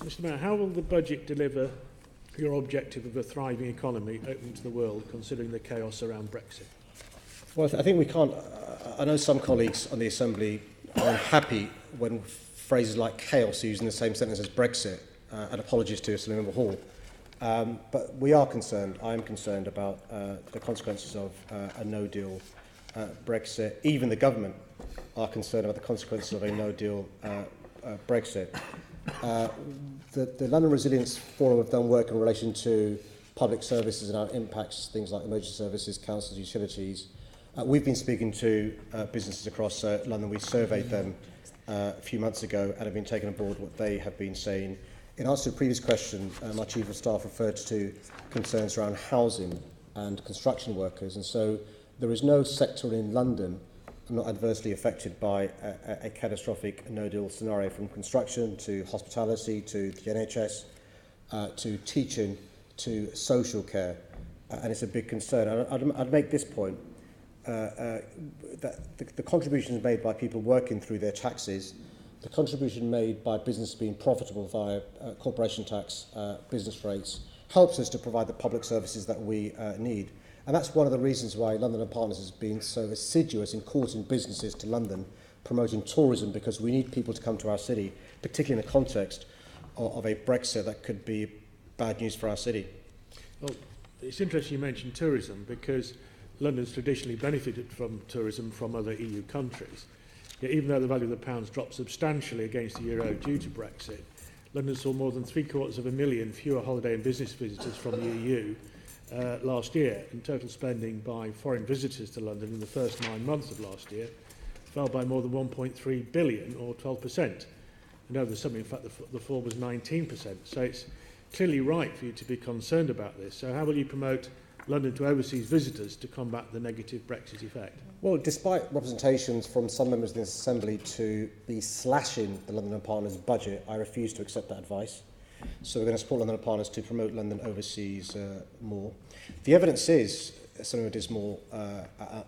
Mr Mayor, how will the budget deliver your objective of a thriving economy open to the world, considering the chaos around Brexit? Well, I think we can't. I know some colleagues on the Assembly are unhappy when phrases like chaos are used in the same sentence as Brexit, and apologies to Sir Member Hall. But we are concerned, I am concerned about the consequences of a no-deal Brexit. Even the government are concerned about the consequences of a no-deal Brexit. The London Resilience Forum have done work in relation to public services and our impacts, things like emergency services, councils, utilities. We've been speaking to businesses across London. We surveyed them a few months ago and have been taking on board what they have been saying. In answer to a previous question, my Chief of Staff referred to concerns around housing and construction workers. And so there is no sector in London not adversely affected by a catastrophic no-deal scenario, from construction to hospitality to the NHS to teaching to social care. And it's a big concern. I'd make this point. That the contributions made by people working through their taxes, the contribution made by business being profitable via corporation tax, business rates, helps us to provide the public services that we need. And that's one of the reasons why London and Partners has been so assiduous in courting businesses to London, promoting tourism, because we need people to come to our city, particularly in the context of a Brexit that could be bad news for our city. Well, it's interesting you mentioned tourism, because London's traditionally benefited from tourism from other EU countries. Yet even though the value of the pound's dropped substantially against the euro due to Brexit, London saw more than 750,000 fewer holiday and business visitors from the EU last year, and total spending by foreign visitors to London in the first 9 months of last year fell by more than 1.3 billion, or 12%. And over the summer, in fact, the fall was 19%. So it's clearly right for you to be concerned about this. So how will you promote London to overseas visitors to combat the negative Brexit effect? Well, despite representations from some members of this Assembly to be slashing the London and Partners budget, I refuse to accept that advice. So we're going to support London and Partners to promote London overseas more. The evidence is, Senator Dismore,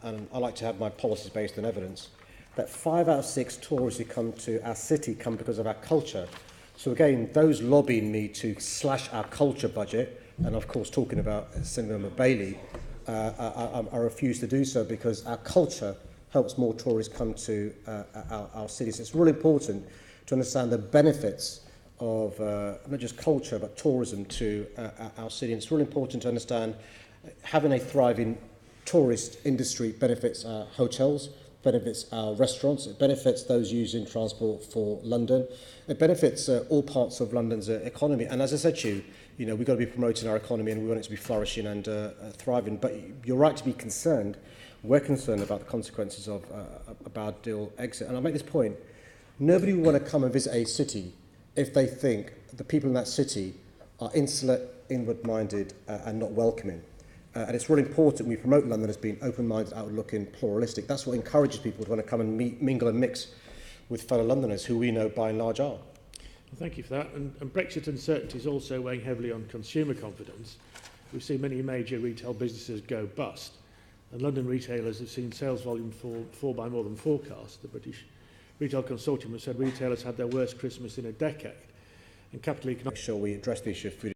and I like to have my policies based on evidence, that 5 out of 6 tourists who come to our city come because of our culture. So again, those lobbying me to slash our culture budget, and of course talking about Senator Bailey, I refuse to do so, because our culture helps more tourists come to our cities. It's really important to understand the benefits of not just culture but tourism to our city. And it's really important to understand having a thriving tourist industry benefits our hotels, benefits our restaurants, it benefits those using transport for London, it benefits all parts of London's economy. And as I said to you, we've got to be promoting our economy and we want it to be flourishing and thriving. But you're right to be concerned. We're concerned about the consequences of a bad deal exit. And I'll make this point. Nobody will want to come and visit a city if they think the people in that city are insular, inward-minded and not welcoming. And it's really important we promote London as being open-minded, outward-looking, pluralistic. That's what encourages people to want to come and mingle and mix with fellow Londoners, who we know by and large are. Well, thank you for that. And Brexit uncertainty is also weighing heavily on consumer confidence. We've seen many major retail businesses go bust, and London retailers have seen sales volume fall by more than forecast. The British Retail Consortium has said retailers had their worst Christmas in a decade, and capital economic. Make sure we address the issue of food